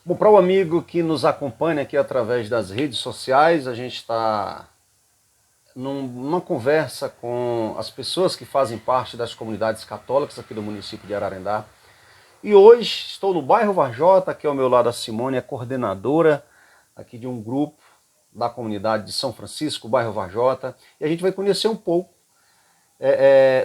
Bom, para o amigo que nos acompanha aqui através das redes sociais, a gente está numa conversa com as pessoas que fazem parte das comunidades católicas aqui do município de Ararendá. E hoje estou no bairro Varjota, aqui ao meu lado a Simone, é coordenadora aqui de um grupo da comunidade de São Francisco, bairro Varjota, e a gente vai conhecer um pouco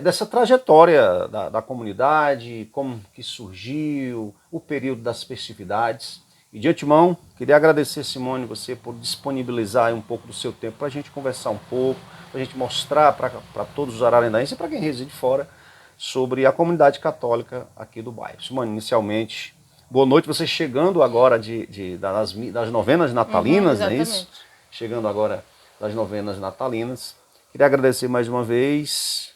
dessa trajetória da comunidade, como que surgiu, o período das festividades. E de antemão, queria agradecer, Simone, você por disponibilizar um pouco do seu tempo para a gente conversar um pouco, para a gente mostrar para todos os ararendaenses e para quem reside fora sobre a comunidade católica aqui do bairro. Simone, inicialmente, boa noite, você chegando agora das novenas Uhum, natalinas, não é isso? exatamente. Chegando agora das novenas natalinas. Queria agradecer mais uma vez.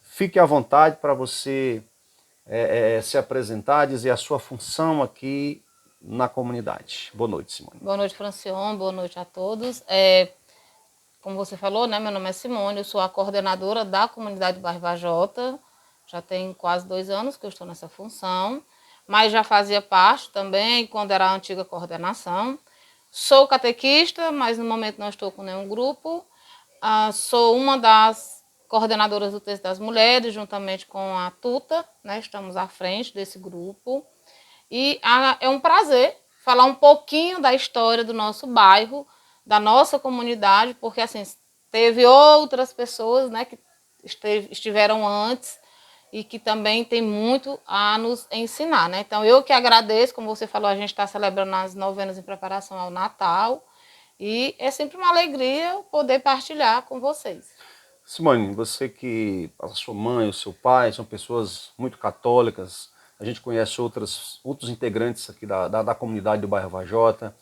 Fique à vontade para você se apresentar, dizer a sua função aqui na comunidade. Boa noite, Simone. Boa noite, Francione. Boa noite a todos. Como você falou, né? Meu nome é Simone, eu sou a coordenadora da comunidade Bairro Vajota. Já tem quase 2 anos que eu estou nessa função, mas já fazia parte também quando era a antiga coordenação. Sou catequista, mas no momento não estou com nenhum grupo. Sou uma das coordenadoras do Texto das Mulheres, juntamente com a Tuta, né? Estamos à frente desse grupo. E é um prazer falar um pouquinho da história do nosso bairro, da nossa comunidade, porque assim, teve outras pessoas, né, que estiveram antes e que também tem muito a nos ensinar, né? Então eu que agradeço, como você falou, a gente está celebrando as novenas em preparação ao Natal e é sempre uma alegria poder partilhar com vocês. Simone, você que a sua mãe, o seu pai são pessoas muito católicas, a gente conhece outros integrantes aqui da comunidade do bairro Vajota.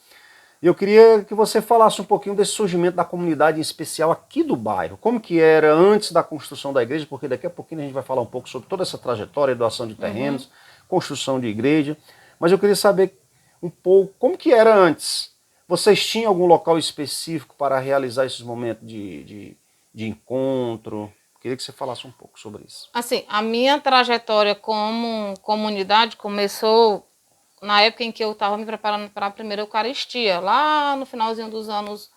E eu queria que você falasse um pouquinho desse surgimento da comunidade em especial aqui do bairro. Como que era antes da construção da igreja, porque daqui a pouquinho a gente vai falar um pouco sobre toda essa trajetória, doação de terrenos, construção de igreja. Mas eu queria saber um pouco como que era antes. Vocês tinham algum local específico para realizar esses momentos de encontro? Queria que você falasse um pouco sobre isso. Assim, a minha trajetória como comunidade começou na época em que eu estava me preparando para a primeira Eucaristia, lá no finalzinho dos anos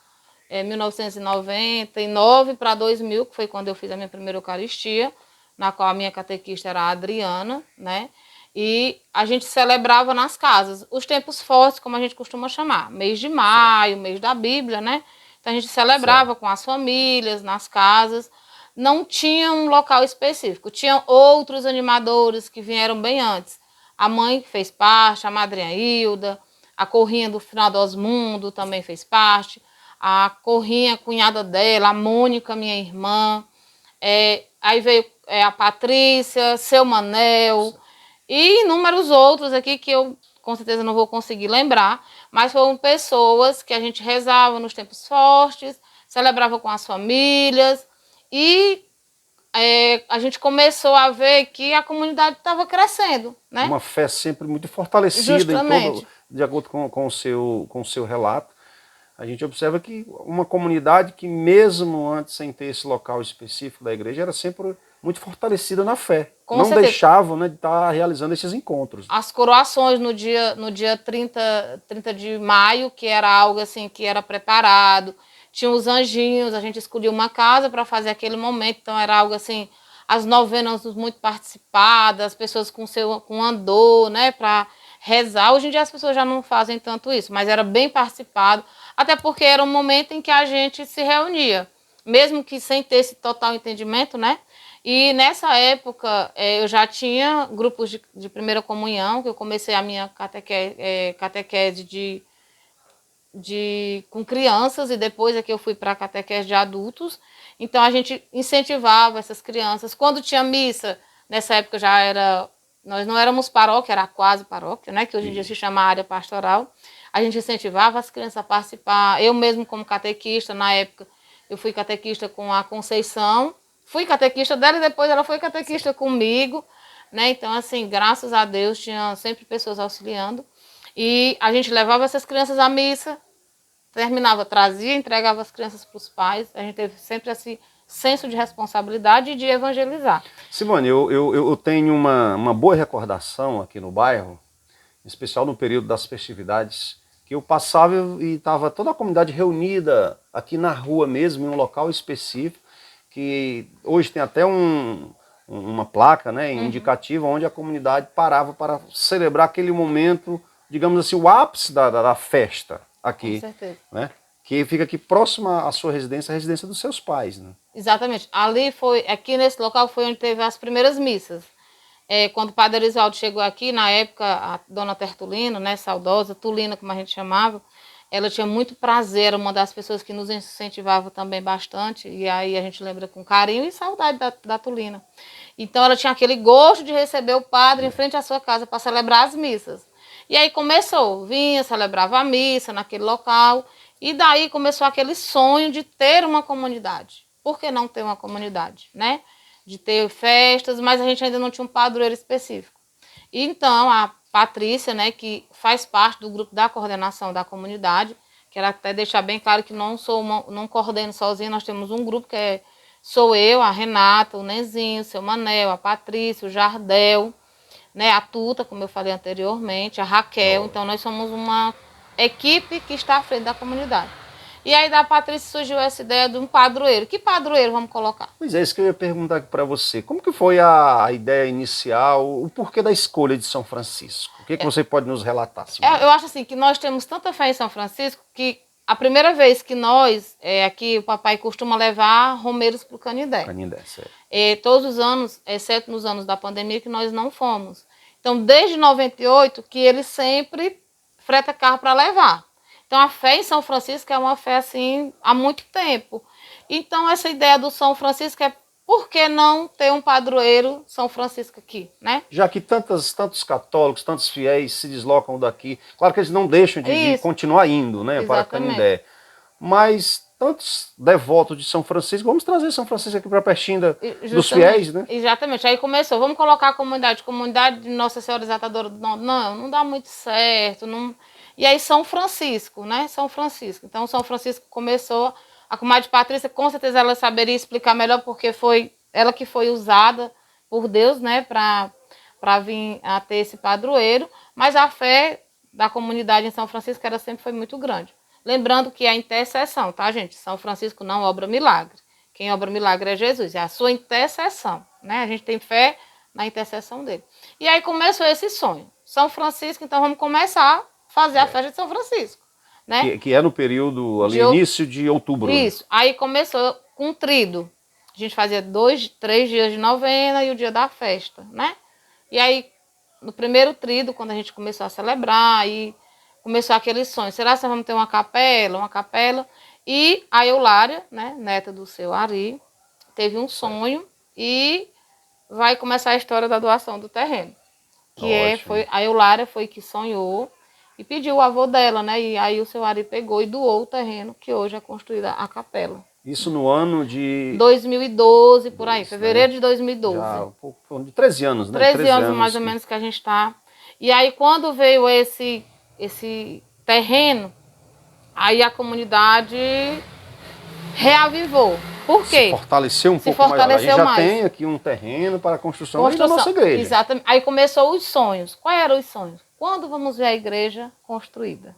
1999 para 2000, que foi quando eu fiz a minha primeira Eucaristia, na qual a minha catequista era a Adriana, né? E a gente celebrava nas casas, os tempos fortes, como a gente costuma chamar, mês de Certo. maio, mês da Bíblia, né? Então a gente celebrava Certo. com as famílias, nas casas. Não tinha um local específico, tinham outros animadores que vieram bem antes. A mãe fez parte, a madrinha Hilda, a Corrinha do Final do Osmundo também fez parte, a Corrinha, a cunhada dela, a Mônica, minha irmã, aí veio a Patrícia, seu Manel e inúmeros outros aqui que eu com certeza não vou conseguir lembrar, mas foram pessoas que a gente rezava nos tempos fortes, celebrava com as famílias e a gente começou a ver que a comunidade estava crescendo, né? Uma fé sempre muito fortalecida em todo, Justamente. de acordo com o seu relato. A gente observa que uma comunidade que mesmo antes sem ter esse local específico da igreja era sempre muito fortalecida na fé. Com Não certeza. deixavam, né, de estar realizando esses encontros. As coroações no dia 30 de maio, que era algo assim que era preparado. Tinha os anjinhos, a gente escolhia uma casa para fazer aquele momento, então era algo assim, as novenas muito participadas, as pessoas com andor, né, para rezar. Hoje em dia as pessoas já não fazem tanto isso, mas era bem participado, até porque era um momento em que a gente se reunia, mesmo que sem ter esse total entendimento, né? E nessa época eu já tinha grupos de primeira comunhão, que eu comecei a minha catequese com crianças e depois é que eu fui para a catequese de adultos. Então a gente incentivava essas crianças. Quando tinha missa, nessa época já era. Nós não éramos paróquia, era quase paróquia, né? Que hoje em dia se Isso. chama área pastoral. A gente incentivava as crianças a participar. Eu mesmo como catequista, na época, eu fui catequista com a Conceição. Fui catequista dela e depois ela foi catequista comigo, né? Então, assim, graças a Deus, tinha sempre pessoas auxiliando. E a gente levava essas crianças à missa, terminava, trazia, entregava as crianças para os pais. A gente teve sempre esse senso de responsabilidade e de evangelizar. Simone, eu tenho uma boa recordação aqui no bairro, em especial no período das festividades, que eu passava e estava toda a comunidade reunida aqui na rua mesmo, em um local específico, que hoje tem até uma placa, né, indicativa, onde a comunidade parava para celebrar aquele momento, digamos assim, o ápice da festa aqui. Com certeza. Né, que fica aqui próxima à sua residência, a residência dos seus pais. Né? Exatamente. Ali foi, aqui nesse local foi onde teve as primeiras missas. Quando o Padre Erisvaldo chegou aqui, na época, a dona Tertulina, né, saudosa, Tulina, como a gente chamava, ela tinha muito prazer, era uma das pessoas que nos incentivava também bastante, e aí a gente lembra com carinho e saudade da Tulina. Então ela tinha aquele gosto de receber o padre em frente à sua casa para celebrar as missas. E aí começou, vinha, celebrava a missa naquele local, e daí começou aquele sonho de ter uma comunidade. Por que não ter uma comunidade, né? De ter festas, mas a gente ainda não tinha um padroeiro específico. E então a Patrícia, né, que faz parte do grupo da coordenação da comunidade, quero até deixar bem claro que não coordeno sozinha, nós temos um grupo que sou eu, a Renata, o Nenzinho, o seu Manel, a Patrícia, o Jardel, né, a Tuta, como eu falei anteriormente, a Raquel. Então nós somos uma equipe que está à frente da comunidade. E aí da Patrícia surgiu essa ideia de um padroeiro. Que padroeiro vamos colocar? Pois é, isso que eu ia perguntar aqui para você. Como que foi a ideia inicial, o porquê da escolha de São Francisco? O que você pode nos relatar? Eu acho assim que nós temos tanta fé em São Francisco que a primeira vez que nós, aqui o papai costuma levar romeiros para o Canindé. Canindé, certo. Todos os anos, exceto nos anos da pandemia, que nós não fomos. Então, desde 98, que ele sempre freta carro para levar. Então, a fé em São Francisco é uma fé, assim, há muito tempo. Então, essa ideia do São Francisco é por que não ter um padroeiro São Francisco aqui, né? Já que tantos católicos, tantos fiéis se deslocam daqui, claro que eles não deixam de continuar indo, né, para Canindé. Mas tantos devotos de São Francisco, vamos trazer São Francisco aqui para pertinho dos fiéis, né? Exatamente. Aí começou, vamos colocar a comunidade de Nossa Senhora Exatadora do Norte. Não dá muito certo, não... E aí São Francisco, né? São Francisco. Então São Francisco começou, a comadre Patrícia, com certeza ela saberia explicar melhor, porque foi ela que foi usada por Deus, né, para vir a ter esse padroeiro, mas a fé da comunidade em São Francisco ela sempre foi muito grande. Lembrando que a intercessão, tá, gente? São Francisco não obra milagre. Quem obra milagre é Jesus, é a sua intercessão, né? A gente tem fé na intercessão dele. E aí começou esse sonho. São Francisco, então vamos começar fazer a festa de São Francisco, né? Que é no período, ali, início de outubro. Isso. Né? Aí começou com trido. A gente fazia 3 dias de novena e o dia da festa, né? E aí, no primeiro trido, quando a gente começou a celebrar, aí começou aquele sonho. Será que vamos ter uma capela? Uma capela. E a Eulária, né, neta do seu Ari, teve um sonho e vai começar a história da doação do terreno. A Eulária foi que sonhou e pediu o avô dela, né? E aí o seu Ari pegou e doou o terreno, que hoje é construída a capela. Isso no ano de... 2012, por aí, fevereiro de 2012. Já um pouco, de 13 anos, né? 13 anos mais ou menos que a gente está. E aí quando veio esse terreno, aí a comunidade reavivou. Por quê? Se fortaleceu um pouco mais. A gente já tem aqui um terreno para a construção da nossa igreja. Exatamente. Aí começou os sonhos. Quais eram os sonhos? Quando vamos ver a igreja construída?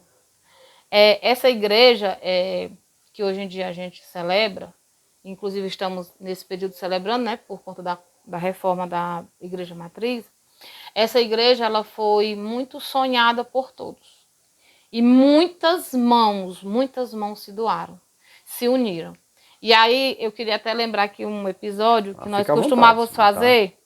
Essa igreja, que hoje em dia a gente celebra, inclusive estamos nesse período celebrando, né, por conta da reforma da Igreja Matriz, essa igreja ela foi muito sonhada por todos. E muitas mãos se doaram, se uniram. E aí eu queria até lembrar aqui um episódio que nós costumávamos fazer.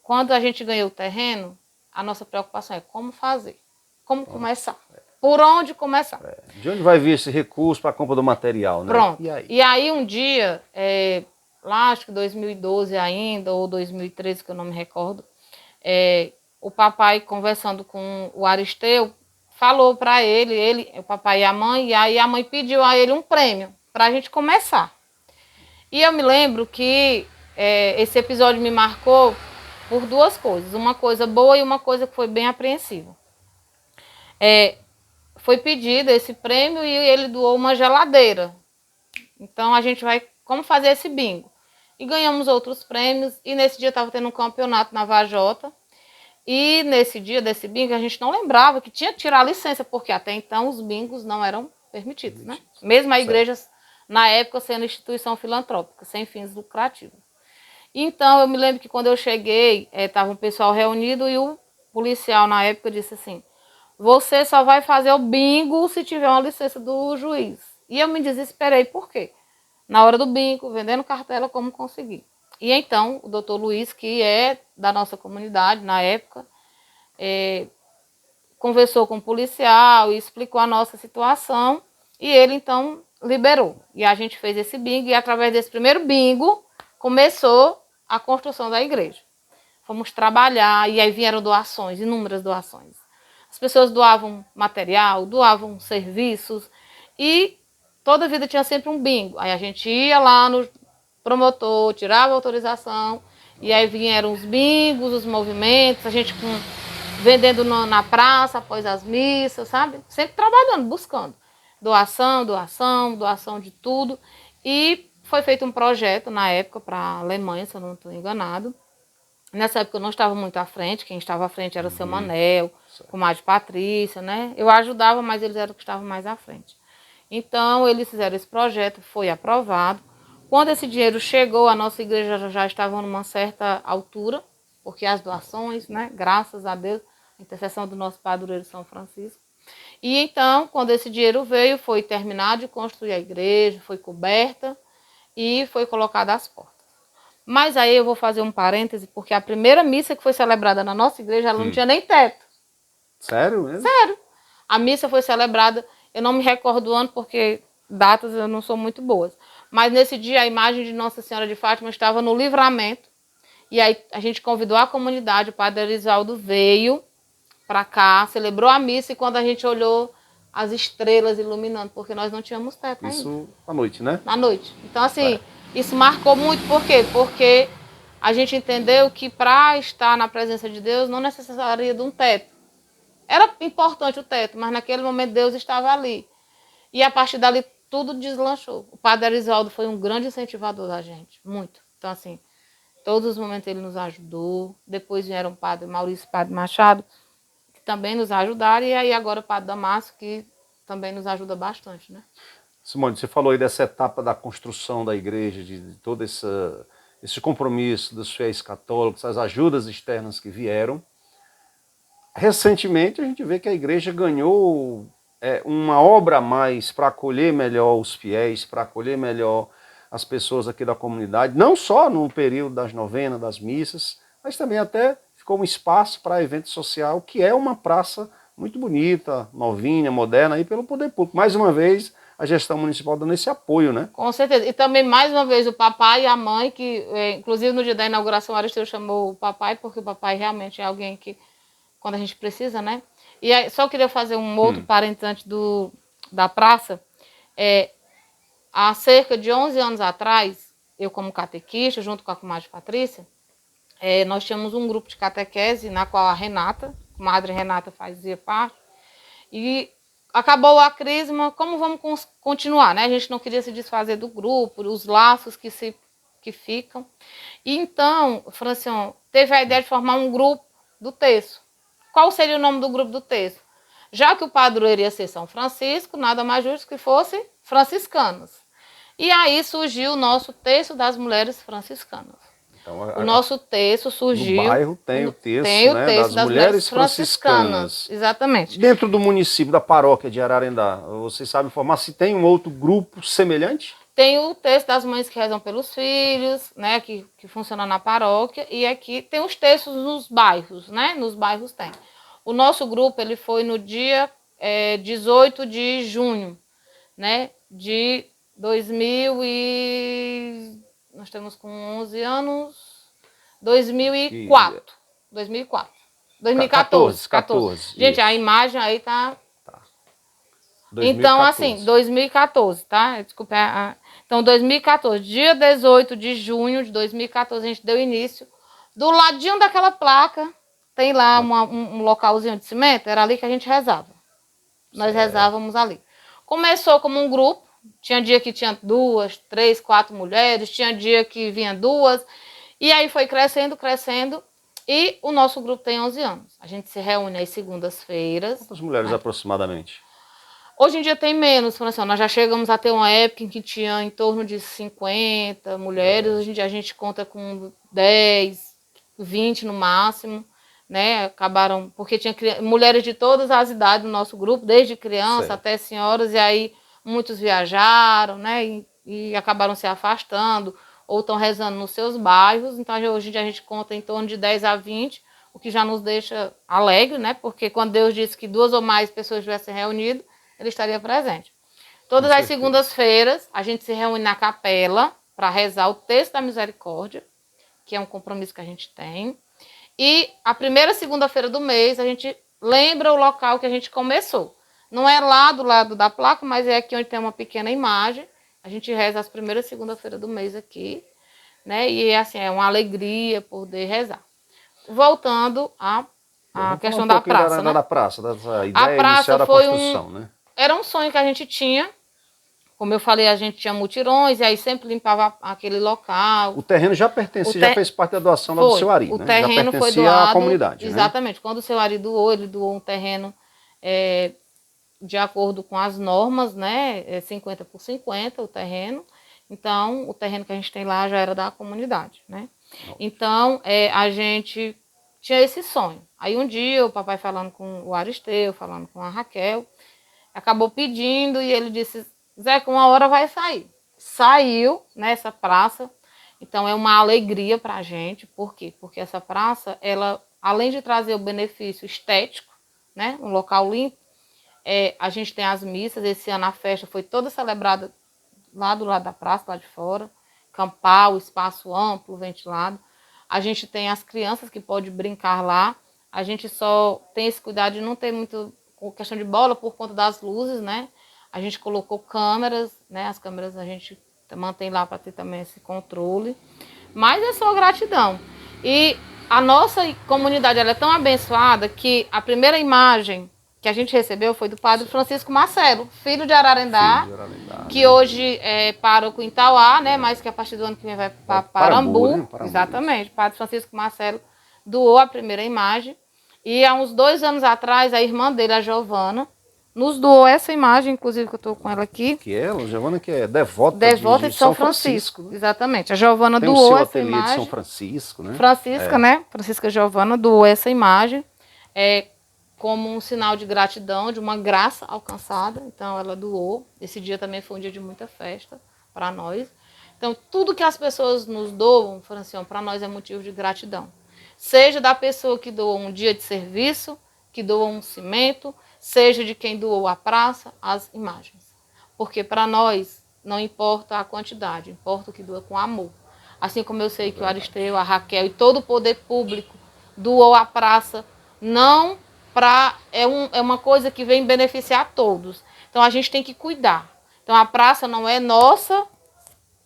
Quando a gente ganhou o terreno, a nossa preocupação é como fazer, como começar, por onde começar. De onde vai vir esse recurso para a compra do material, né? Pronto. E aí um dia, lá acho que 2012 ainda, ou 2013, que eu não me recordo, o papai conversando com o Aristeu, falou para ele, o papai e a mãe, e aí a mãe pediu a ele um prêmio para a gente começar. E eu me lembro que esse episódio me marcou por duas coisas, uma coisa boa e uma coisa que foi bem apreensiva. Foi pedido esse prêmio e ele doou uma geladeira. Então a gente vai, como fazer esse bingo? E ganhamos outros prêmios, e nesse dia estava tendo um campeonato na Vajota, E nesse dia desse bingo, a gente não lembrava que tinha que tirar a licença, porque até então os bingos não eram permitidos, né? Mesmo a igreja, na época, sendo instituição filantrópica, sem fins lucrativos. Então, eu me lembro que quando eu cheguei, estava um pessoal reunido e o policial, na época, disse assim, você só vai fazer o bingo se tiver uma licença do juiz. E eu me desesperei, por quê? Na hora do bingo, vendendo cartela, como conseguir. E então, o doutor Luiz, que é da nossa comunidade, na época, conversou com o policial e explicou a nossa situação. E ele, então, liberou. E a gente fez esse bingo. E através desse primeiro bingo, começou a construção da igreja. Fomos trabalhar e aí vieram doações, inúmeras doações. As pessoas doavam material, doavam serviços. E toda a vida tinha sempre um bingo. Aí a gente ia lá no promotor, tirava a autorização. E aí vieram os bingos, os movimentos. A gente vendendo na praça após as missas, sabe? Sempre trabalhando, buscando. Doação, doação, doação de tudo. E foi feito um projeto na época para a Alemanha, se eu não estou enganado. Nessa época eu não estava muito à frente, quem estava à frente era o seu Manel, o Comadre Patrícia, né? Eu ajudava, mas eles eram os que estavam mais à frente. Então, eles fizeram esse projeto, foi aprovado. Quando esse dinheiro chegou, a nossa igreja já estava numa certa altura, porque as doações, né? Graças a Deus, a intercessão do nosso padroeiro São Francisco. E então, quando esse dinheiro veio, foi terminado de construir a igreja, foi coberta e foi colocada às portas. Mas aí eu vou fazer um parêntese, porque a primeira missa que foi celebrada na nossa igreja, ela não tinha nem teto. Sério mesmo? Sério. A missa foi celebrada, eu não me recordo do ano, porque datas eu não sou muito boas. Mas nesse dia a imagem de Nossa Senhora de Fátima estava no Livramento. E aí a gente convidou a comunidade, o padre Erisaldo veio para cá, celebrou a missa e quando a gente olhou as estrelas iluminando, porque nós não tínhamos teto ainda. Isso à noite, né? À noite. Então assim, isso marcou muito, por quê? Porque a gente entendeu que para estar na presença de Deus não necessitaria de um teto. Era importante o teto, mas naquele momento Deus estava ali. E a partir dali tudo deslanchou. O padre Erisaldo foi um grande incentivador da gente, muito. Então assim, todos os momentos ele nos ajudou. Depois vieram o padre Maurício e o padre Machado, que também nos ajudaram. E aí agora o padre Damasco, que também nos ajuda bastante, né? Simone, você falou aí dessa etapa da construção da igreja, de todo esse compromisso dos fiéis católicos, as ajudas externas que vieram. Recentemente a gente vê que a igreja ganhou uma obra a mais para acolher melhor os fiéis, para acolher melhor as pessoas aqui da comunidade, não só no período das novenas, das missas, mas também até ficou um espaço para evento social, que é uma praça muito bonita, novinha, moderna, aí pelo poder público. Mais uma vez, a gestão municipal dando esse apoio, né? Com certeza. E também, mais uma vez, o papai e a mãe, que inclusive no dia da inauguração, o Aristeu chamou o papai, porque o papai realmente é alguém que, quando a gente precisa, né? E aí, só queria fazer um outro parênteses antes da praça. Há cerca de 11 anos atrás, eu como catequista, junto com a comadre Patrícia, nós tínhamos um grupo de catequese, na qual a Renata, a comadre Renata fazia parte, e acabou a crisma, como vamos continuar, né? A gente não queria se desfazer do grupo, os laços que ficam. E então, Francione, teve a ideia de formar um grupo do terço. Qual seria o nome do grupo do terço? Já que o padroeiro ia ser São Francisco, nada mais justo que fosse franciscanos. E aí surgiu o nosso terço das mulheres franciscanas. Então, o nosso terço surgiu... No bairro tem o terço, né, das mulheres franciscanas. Exatamente. Dentro do município, da paróquia de Ararendá, vocês sabem informar se tem um outro grupo semelhante? Tem o terço das mães que rezam pelos filhos, né, que funciona na paróquia, e aqui tem os terços nos bairros, né, nos bairros tem. O nosso grupo, ele foi no dia 18 de junho, né, de 2000 e... Nós estamos com 11 anos, 2004. 2014. Gente, isso. A imagem aí tá... 2014. Então, assim, 2014, tá? Desculpa. Então, 2014, dia 18 de junho de 2014, a gente deu início. Do ladinho daquela placa, tem lá um localzinho de cimento, era ali que a gente rezava. Nós rezávamos ali. Começou como um grupo, tinha dia que tinha 2, 3, 4 mulheres, tinha dia que vinha 2, e aí foi crescendo, E o nosso grupo tem 11 anos. A gente se reúne às segundas-feiras. Quantas mulheres aproximadamente? Hoje em dia tem menos, Francione. Nós já chegamos a ter uma época em que tinha em torno de 50 mulheres. Hoje em dia a gente conta com 10, 20 no máximo, né? Acabaram, porque tinha mulheres de todas as idades no nosso grupo, desde criança até senhoras, e aí muitos viajaram, né? E acabaram se afastando, ou estão rezando nos seus bairros. Então hoje em dia a gente conta em torno de 10 a 20, o que já nos deixa alegre, né? Porque quando Deus disse que 2 ou mais pessoas estivessem reunidas, ele estaria presente. Todas as segundas-feiras, a gente se reúne na capela para rezar o texto da misericórdia, que é um compromisso que a gente tem. E a primeira segunda-feira do mês, a gente lembra o local que a gente começou. Não é lá do lado da placa, mas é aqui onde tem uma pequena imagem. A gente reza as primeiras segunda-feiras do mês aqui, né? E assim, é uma alegria poder rezar. Voltando à questão da praça, né? Da praça, dessa A ideia praça inicial da foi construção, né? Era um sonho que a gente tinha. Como eu falei, a gente tinha mutirões e aí sempre limpava aquele local. O terreno já pertencia, já fez parte da doação lá do seu Ari, o né? terreno já foi pertencia doado, à comunidade, exatamente. Né? Quando o seu Ari doou, ele doou um terreno de acordo com as normas, né? 50 por 50 o terreno. Então, o terreno que a gente tem lá já era da comunidade, né? Então, a gente tinha esse sonho. Aí um dia o papai falando com o Aristeu, falando com a Raquel, acabou pedindo e ele disse, Zé, que uma hora vai sair. Saiu nessa praça, então é uma alegria para a gente. Por quê? Porque essa praça, ela, além de trazer o benefício estético, né, um local limpo, a gente tem as missas. Esse ano a festa foi toda celebrada lá do lado da praça, lá de fora. Campal, espaço amplo, ventilado. A gente tem as crianças que podem brincar lá. A gente só tem esse cuidado de não ter muito questão de bola por conta das luzes, né? A gente colocou câmeras, né? As câmeras a gente mantém lá para ter também esse controle. Mas é só gratidão. E a nossa comunidade ela é tão abençoada que a primeira imagem que a gente recebeu foi do padre Francisco Marcelo, filho de Ararendá, que hoje é pároco em Tauá, né? Mas que a partir do ano que vem vai para Parambu. Né? Exatamente. O padre Francisco Marcelo doou a primeira imagem. E há uns 2 anos atrás, a irmã dele, a Giovana, nos doou essa imagem, inclusive que eu estou com ela aqui. Que ela, Giovana, que é devota de São Francisco. Né? Exatamente. A Giovana doou essa imagem. De São Francisco, né? Né? Francisca Giovana doou essa imagem como um sinal de gratidão, de uma graça alcançada. Então, ela doou. Esse dia também foi um dia de muita festa para nós. Então, tudo que as pessoas nos doam, Francione, para nós é motivo de gratidão. Seja da pessoa que doou um dia de serviço, que doou um cimento, seja de quem doou a praça, as imagens. Porque para nós não importa a quantidade, importa o que doa com amor. Assim como eu sei que o Aristeu, a Raquel e todo o poder público doou a praça, não para... É uma coisa que vem beneficiar todos. Então a gente tem que cuidar. Então a praça não é nossa,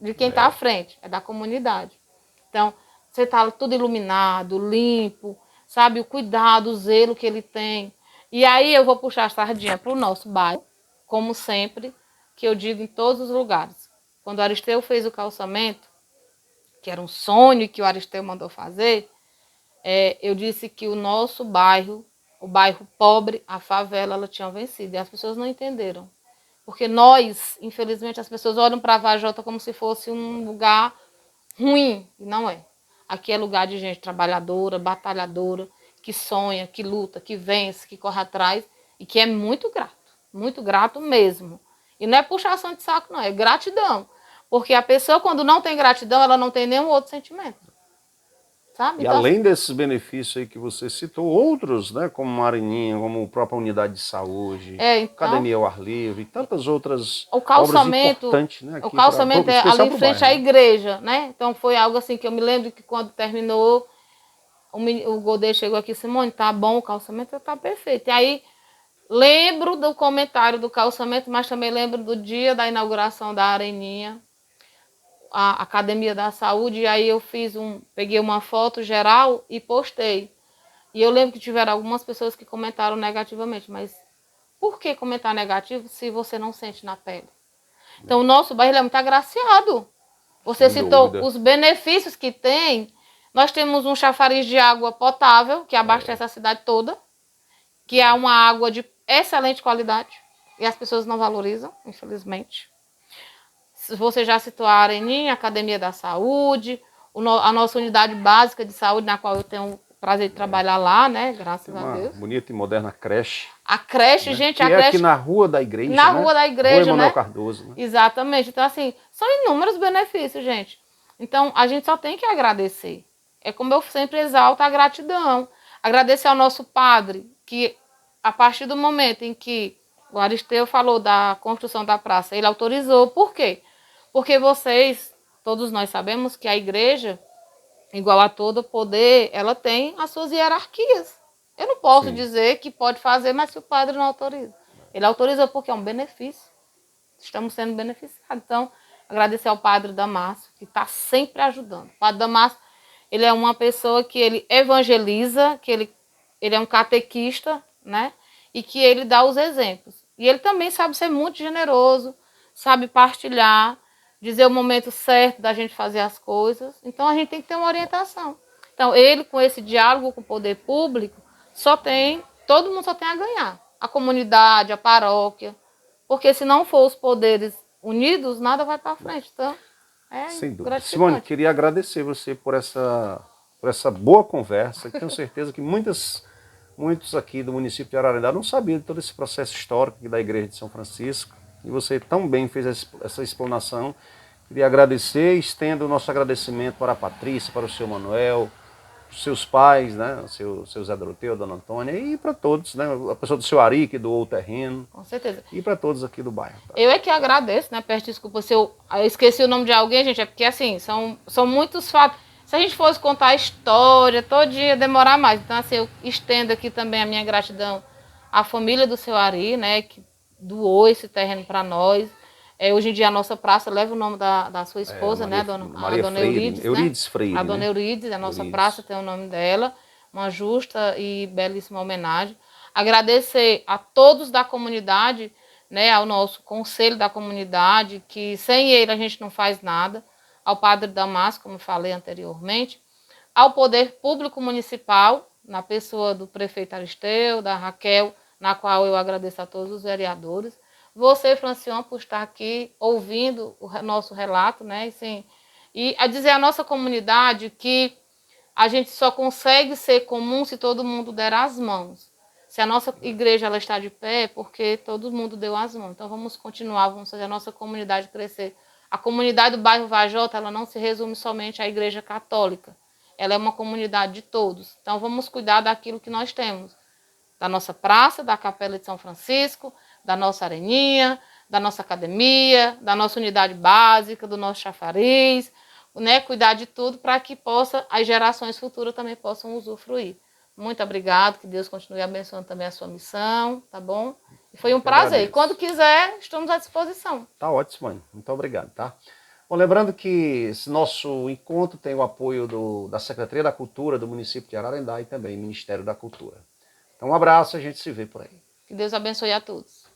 de quem está à frente, é da comunidade. Então, você está tudo iluminado, limpo, sabe? O cuidado, o zelo que ele tem. E aí eu vou puxar a sardinha para o nosso bairro, como sempre, que eu digo em todos os lugares. Quando o Aristeu fez o calçamento, que era um sonho que o Aristeu mandou fazer, eu disse que o nosso bairro, o bairro pobre, a favela, ela tinha vencido. E as pessoas não entenderam. Porque nós, infelizmente, as pessoas olham para a Vajota como se fosse um lugar ruim, e não é. Aqui é lugar de gente trabalhadora, batalhadora, que sonha, que luta, que vence, que corre atrás e que é muito grato mesmo. E não é puxação de saco, não, é gratidão. Porque a pessoa, quando não tem gratidão, ela não tem nenhum outro sentimento. Sabe? E então, além desses benefícios aí que você citou, outros, né, como Marininha, como a própria unidade de saúde, academia ao ar livre, e tantas outras obras importantes. Né, o calçamento é ali em frente à igreja, né? Então foi algo assim que eu me lembro que quando terminou, o Godê chegou aqui, Simone, tá bom, o calçamento tá perfeito. E aí, lembro do comentário do calçamento, mas também lembro do dia da inauguração da Areninha, a Academia da Saúde, e aí eu peguei uma foto geral e postei. E eu lembro que tiveram algumas pessoas que comentaram negativamente, mas por que comentar negativo se você não sente na pele? Então o nosso bairro é muito agraciado. Você citou os benefícios que tem, Nós temos um chafariz de água potável, que abastece a cidade toda, que é uma água de excelente qualidade, e as pessoas não valorizam, infelizmente. Se vocês já citou a Areninha, Academia da Saúde, a nossa unidade básica de saúde, na qual eu tenho o prazer de trabalhar lá, né? Graças a Deus. Bonita e moderna creche. A creche, Né? gente, que a é creche... aqui na Rua da Igreja, na né? Rua da Igreja, Rua Emanuel né? Cardoso. Né? Exatamente. Então, assim, são inúmeros benefícios, gente. Então, a gente só tem que agradecer. É como eu sempre exalto a gratidão. Agradecer ao nosso padre, que a partir do momento em que o Aristeu falou da construção da praça, ele autorizou. Por quê? Porque vocês, todos nós sabemos que a igreja, igual a todo poder, ela tem as suas hierarquias. Eu não posso Sim. dizer que pode fazer, mas se o padre não autoriza. Ele autoriza porque é um benefício. Estamos sendo beneficiados. Então, agradecer ao padre Damasio, que está sempre ajudando. O padre Damasio, ele é uma pessoa que ele evangeliza, que ele é um catequista, né? E que ele dá os exemplos. E ele também sabe ser muito generoso, sabe partilhar, dizer o momento certo da gente fazer as coisas. Então, a gente tem que ter uma orientação. Então, ele, com esse diálogo com o poder público, todo mundo só tem a ganhar. A comunidade, a paróquia. Porque se não for os poderes unidos, nada vai para frente. Então, sem dúvida. gratificante. Simone, queria agradecer você por essa boa conversa. Tenho certeza que muitos aqui do município de Ararendá não sabiam de todo esse processo histórico da Igreja de São Francisco. E você tão bem fez essa explanação. Queria agradecer e estendo o nosso agradecimento para a Patrícia, para o seu Manuel, os seus pais, né? O seu Zé Doroteu, a Dona Antônia, e para todos, né? A pessoa do seu Ari, que doou o terreno. Com certeza. E para todos aqui do bairro. Tá? Eu é que agradeço, né? Peço desculpa se eu esqueci o nome de alguém, gente, é porque assim, são muitos fatos. Se a gente fosse contar a história todo dia, ia demorar mais. Então, assim, eu estendo aqui também a minha gratidão à família do seu Ari, né? Que doou esse terreno para nós. Hoje em dia a nossa praça leva o nome da sua esposa, né? A dona Eurides, Eurides Freire. A dona Eurides, a nossa praça tem o nome dela. Uma justa e belíssima homenagem. Agradecer a todos da comunidade, né? Ao nosso conselho da comunidade, que sem ele a gente não faz nada. Ao padre Damasio, como falei anteriormente. Ao poder público municipal, na pessoa do prefeito Aristeu, da Raquel, na qual eu agradeço a todos os vereadores. Você, Francione, por estar aqui ouvindo o nosso relato, né? E a dizer à nossa comunidade que a gente só consegue ser comum se todo mundo der as mãos. Se a nossa igreja ela está de pé, é porque todo mundo deu as mãos. Então vamos continuar, vamos fazer a nossa comunidade crescer. A comunidade do bairro Vajota, ela não se resume somente à igreja católica. Ela é uma comunidade de todos. Então vamos cuidar daquilo que nós temos. Da nossa praça, da Capela de São Francisco, da nossa areninha, da nossa academia, da nossa unidade básica, do nosso chafariz, né? Cuidar de tudo para que as gerações futuras também possam usufruir. Muito obrigado, que Deus continue abençoando também a sua missão, tá bom? E foi um prazer. E quando quiser, estamos à disposição. Tá ótimo, mãe. Muito obrigado, tá? Bom, lembrando que esse nosso encontro tem o apoio da Secretaria da Cultura do município de Ararendá e também Ministério da Cultura. Então, um abraço e a gente se vê por aí. Que Deus abençoe a todos.